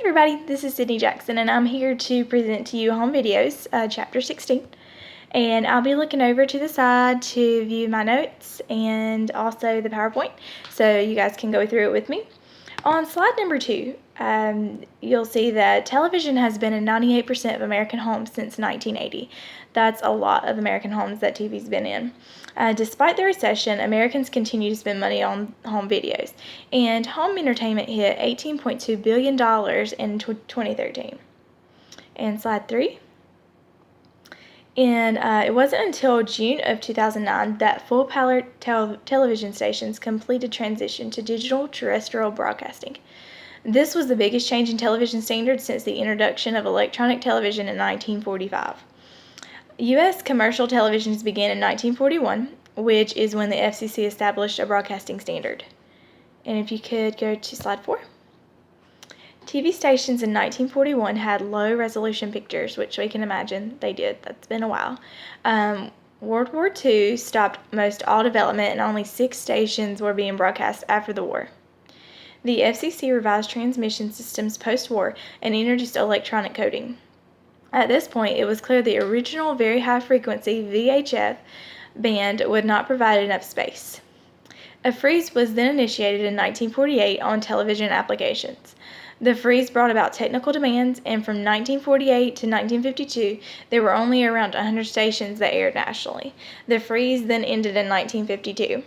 everybody, this is Sydney Jackson, and I'm here to present to you Home Videos, Chapter 16. And I'll be looking over to the side to view my notes and also the PowerPoint, so you guys can go through it with me. On slide number 2, you'll see that television has been in 98% of American homes since 1980. That's a lot of American homes that TV's been in. Despite the recession, Americans continue to spend money on home videos, and home entertainment hit $18.2 billion in 2013. And slide 3. And it wasn't until June of 2009 that full-power television stations completed transition to digital terrestrial broadcasting. This was the biggest change in television standards since the introduction of electronic television in 1945. U.S. commercial televisions began in 1941, which is when the FCC established a broadcasting standard. And if you could go to slide 4. TV stations in 1941 had low-resolution pictures, which we can imagine they did. That's been a while. World War II stopped most all development, and only 6 stations were being broadcast after the war. The FCC revised transmission systems post-war and introduced electronic coding. At this point, it was clear the original very high-frequency VHF band would not provide enough space. A freeze was then initiated in 1948 on television applications. The freeze brought about technical demands, and from 1948 to 1952, there were only around 100 stations that aired nationally. The freeze then ended in 1952.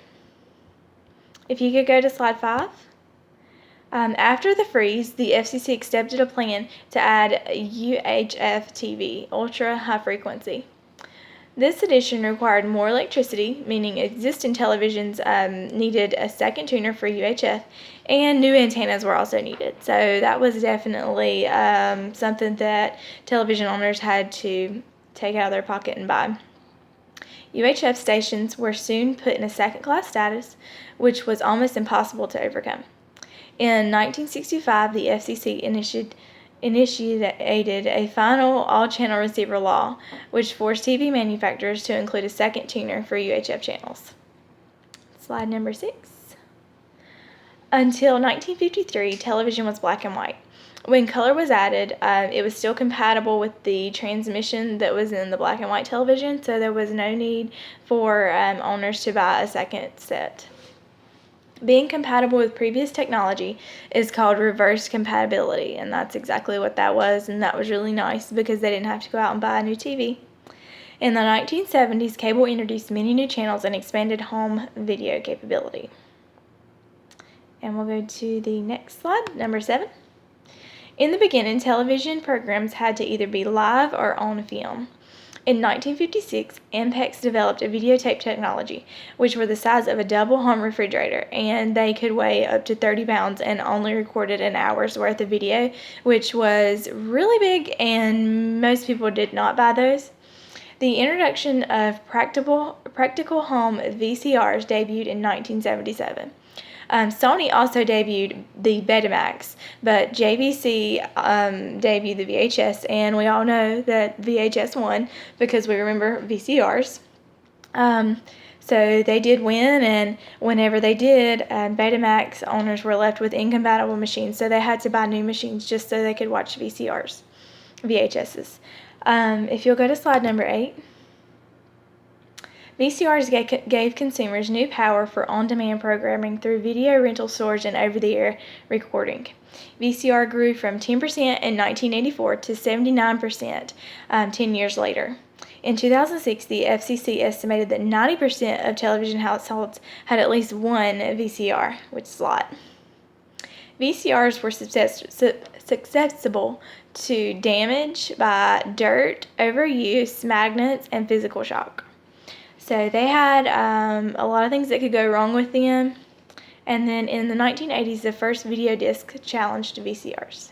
If you could go to slide 5. After the freeze, the FCC accepted a plan to add UHF TV, ultra high frequency. This addition required more electricity, meaning existing televisions needed a second tuner for UHF, and new antennas were also needed. So that was definitely something that television owners had to take out of their pocket and buy. UHF stations were soon put in a second-class status, which was almost impossible to overcome. In 1965, the FCC initiated a final all-channel receiver law, which forced TV manufacturers to include a second tuner for UHF channels. Slide number 6. Until 1953, television was black and white. When color was added, it was still compatible with the transmission that was in the black and white television, so there was no need for owners to buy a second set. Being compatible with previous technology is called reverse compatibility, and that's exactly what that was, and that was really nice because they didn't have to go out and buy a new TV. In the 1970s, cable introduced many new channels and expanded home video capability. And we'll go to the next slide, number 7. In the beginning, television programs had to either be live or on film. In 1956, Ampex developed a videotape technology, which were the size of a double home refrigerator, and they could weigh up to 30 pounds and only recorded an hour's worth of video, which was really big, and most people did not buy those. The introduction of practical home VCRs debuted in 1977. Sony also debuted the Betamax, but JVC debuted the VHS, and we all know that VHS won because we remember VCRs. So they did win, and whenever they did, Betamax owners were left with incompatible machines, so they had to buy new machines just so they could watch VHSs. If you'll go to slide number 8. VCRs gave consumers new power for on-demand programming through video rental storage and over-the-air recording. VCR grew from 10% in 1984 to 79% 10 years later. In 2006, the FCC estimated that 90% of television households had at least one VCR, which is a lot. VCRs were susceptible to damage by dirt, overuse, magnets, and physical shock. So they had a lot of things that could go wrong with them. And then in the 1980s, the first video disc challenged VCRs.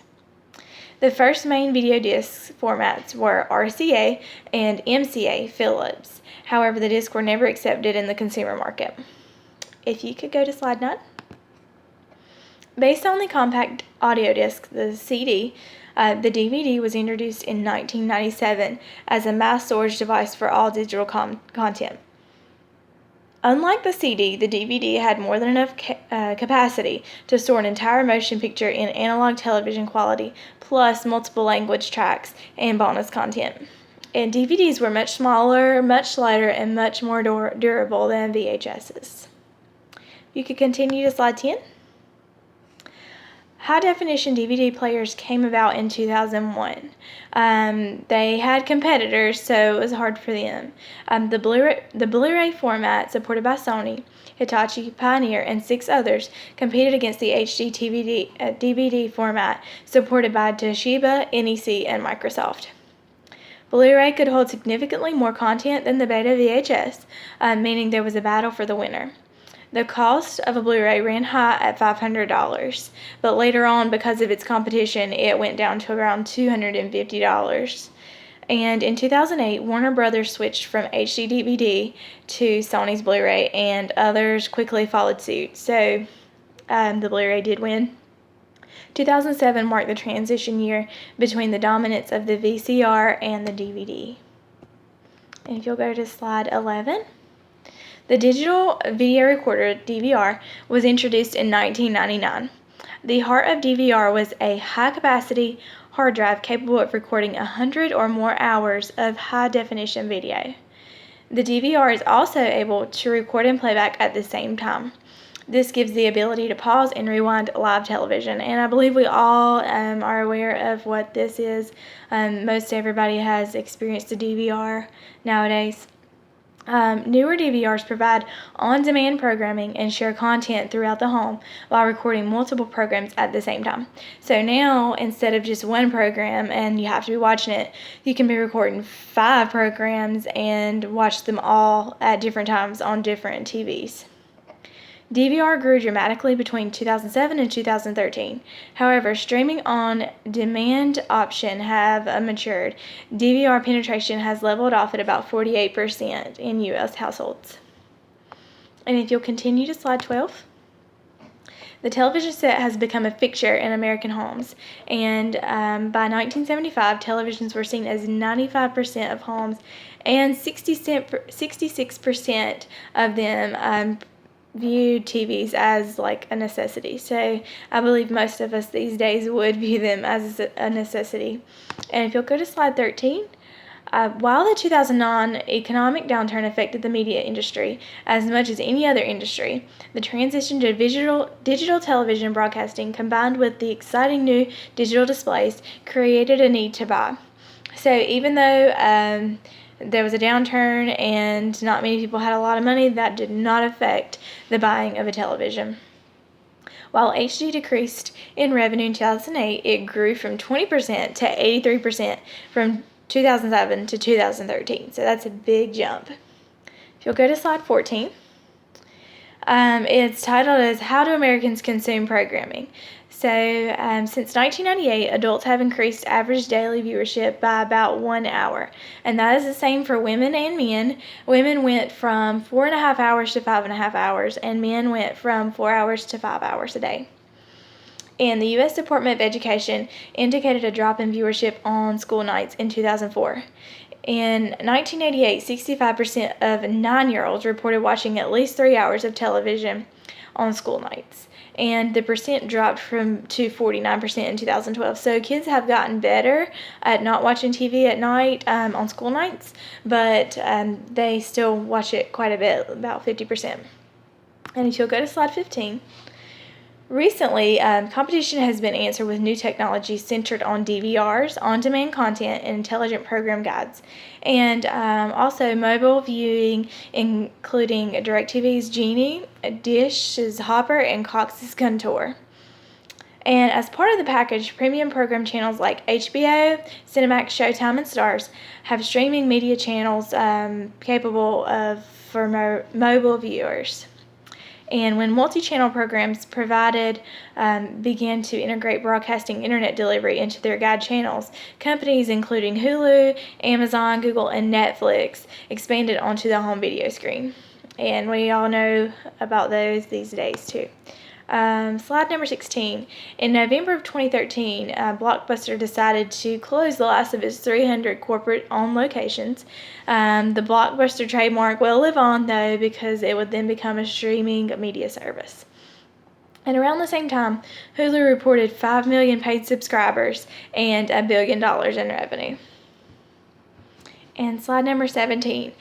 The first main video disc formats were RCA and MCA Philips. However, the discs were never accepted in the consumer market. If you could go to slide 9. Based on the compact audio disc, the CD, the DVD was introduced in 1997 as a mass storage device for all digital content. Unlike the CD, the DVD had more than enough capacity to store an entire motion picture in analog television quality, plus multiple language tracks and bonus content. And DVDs were much smaller, much lighter, and much more durable than VHSs. You could continue to slide 10. High-definition DVD players came about in 2001. They had competitors, so it was hard for them. The Blu-ray format, supported by Sony, Hitachi, Pioneer, and 6 others, competed against the HD DVD format, supported by Toshiba, NEC, and Microsoft. Blu-ray could hold significantly more content than the Beta VHS, meaning there was a battle for the winner. The cost of a Blu-ray ran high at $500, but later on, because of its competition, it went down to around $250. And in 2008, Warner Brothers switched from HD DVD to Sony's Blu-ray, and others quickly followed suit, so the Blu-ray did win. 2007 marked the transition year between the dominance of the VCR and the DVD. And if you'll go to slide 11. The digital video recorder, DVR, was introduced in 1999. The heart of DVR was a high-capacity hard drive capable of recording 100 or more hours of high-definition video. The DVR is also able to record and playback at the same time. This gives the ability to pause and rewind live television, and I believe we all are aware of what this is. Most everybody has experienced a DVR nowadays. Newer DVRs provide on-demand programming and share content throughout the home while recording multiple programs at the same time. So now, instead of just one program and you have to be watching it, you can be recording 5 programs and watch them all at different times on different TVs. DVR grew dramatically between 2007 and 2013. However, streaming on demand options have matured. DVR penetration has leveled off at about 48% in U.S. households. And if you'll continue to slide 12. The television set has become a fixture in American homes, and by 1975, televisions were seen as 95% of homes, and 66% of them viewed TVs as like a necessity. So I believe most of us these days would view them as a necessity. And if you'll go to slide 13, while the 2009 economic downturn affected the media industry as much as any other industry, the transition to digital television broadcasting combined with the exciting new digital displays created a need to buy. So even though there was a downturn and not many people had a lot of money, that did not affect the buying of a television. While HD decreased in revenue in 2008, it grew from 20% to 83% from 2007 to 2013. So that's a big jump. If you'll go to slide 14, it's titled as How Do Americans Consume Programming? So since 1998, adults have increased average daily viewership by about 1 hour. And that is the same for women and men. Women went from 4.5 hours to 5.5 hours, and men went from 4 hours to 5 hours a day. And the U.S. Department of Education indicated a drop in viewership on school nights in 2004. In 1988, 65% of 9-year-olds reported watching at least 3 hours of television on school nights, and the percent dropped to 49% in 2012. So kids have gotten better at not watching TV at night on school nights, but they still watch it quite a bit, about 50%. And if you'll go to slide 15. Recently, competition has been answered with new technology centered on DVRs, on-demand content, and intelligent program guides, and also mobile viewing, including DirecTV's Genie, Dish's Hopper, and Cox's Contour. And as part of the package, premium program channels like HBO, Cinemax, Showtime, and Starz have streaming media channels capable of for mobile viewers. And when multi-channel programs provided began to integrate broadcasting internet delivery into their guide channels, companies including Hulu, Amazon, Google, and Netflix expanded onto the home video screen. And we all know about those these days too. Slide number 16. In November of 2013, Blockbuster decided to close the last of its 300 corporate-owned locations. The Blockbuster trademark will live on, though, because it would then become a streaming media service. And around the same time, Hulu reported 5 million paid subscribers and $1 billion in revenue. And slide number 17.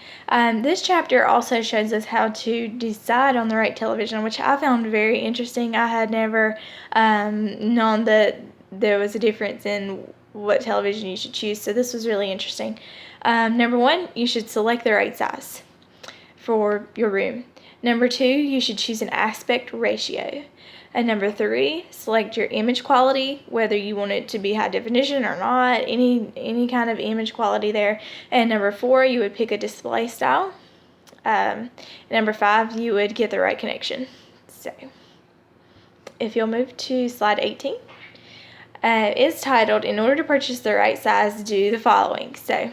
This chapter also shows us how to decide on the right television, which I found very interesting. I had never known that there was a difference in what television you should choose, so this was really interesting. Number 1, you should select the right size for your room. Number 2, you should choose an aspect ratio. And number 3, select your image quality, whether you want it to be high definition or not, any kind of image quality there. And number 4, you would pick a display style. Number 5, you would get the right connection. So, if you'll move to slide 18, it's titled, "In order to purchase the right size, do the following." So,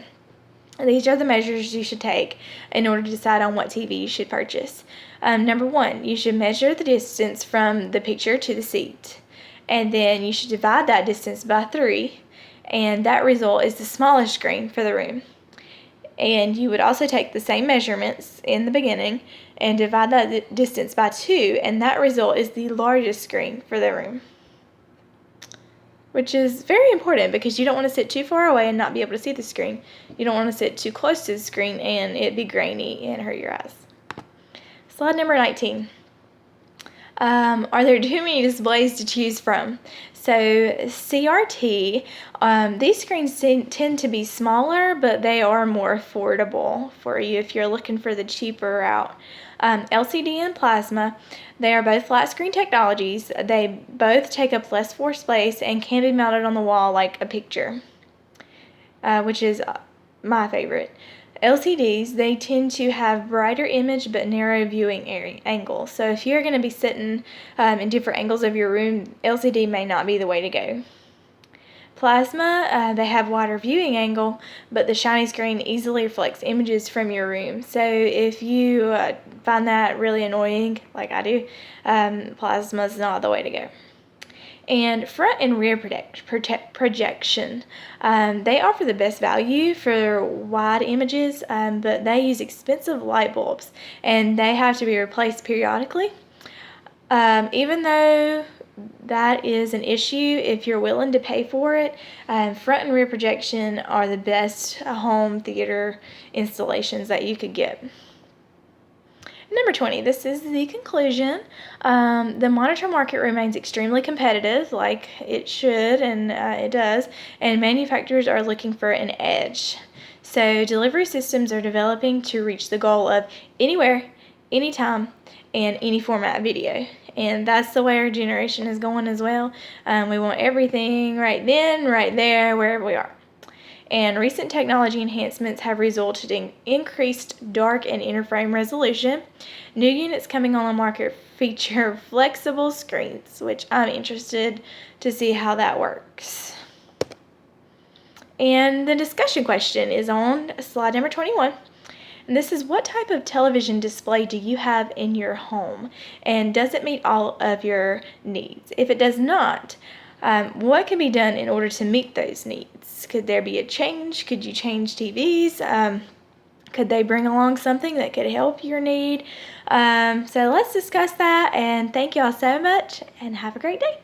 these are the measures you should take in order to decide on what TV you should purchase. Number 1, you should measure the distance from the picture to the seat. And then you should divide that distance by 3. And that result is the smallest screen for the room. And you would also take the same measurements in the beginning and divide that distance by 2. And that result is the largest screen for the room. Which is very important because you don't want to sit too far away and not be able to see the screen. You don't want to sit too close to the screen and it be grainy and hurt your eyes. Slide number 19. Are there too many displays to choose from? So CRT, these screens tend to be smaller, but they are more affordable for you if you're looking for the cheaper route. LCD and plasma, they are both flat screen technologies. They both take up less floor space and can be mounted on the wall like a picture, which is my favorite. LCDs, they tend to have brighter image but narrow viewing angle. So if you're going to be sitting in different angles of your room, LCD may not be the way to go. Plasma, they have wider viewing angle, but the shiny screen easily reflects images from your room. So if you find that really annoying, like I do, plasma is not the way to go. And front and rear projection, they offer the best value for wide images, but they use expensive light bulbs, and they have to be replaced periodically. Even though that is an issue, if you're willing to pay for it, front and rear projection are the best home theater installations that you could get. Number 20, this is the conclusion. The monitor market remains extremely competitive, like it should, and it does, and manufacturers are looking for an edge. So delivery systems are developing to reach the goal of anywhere, anytime, and any format video. And that's the way our generation is going as well. We want everything right then, right there, wherever we are. And recent technology enhancements have resulted in increased dark and inner frame resolution. New units coming on the market feature flexible screens, which I'm interested to see how that works. And the discussion question is on slide number 21. And this is, what type of television display do you have in your home? And does it meet all of your needs? If it does not, what can be done in order to meet those needs? Could there be a change? Could you change TVs? Could they bring along something that could help your need? So let's discuss that, and thank you all so much, and have a great day.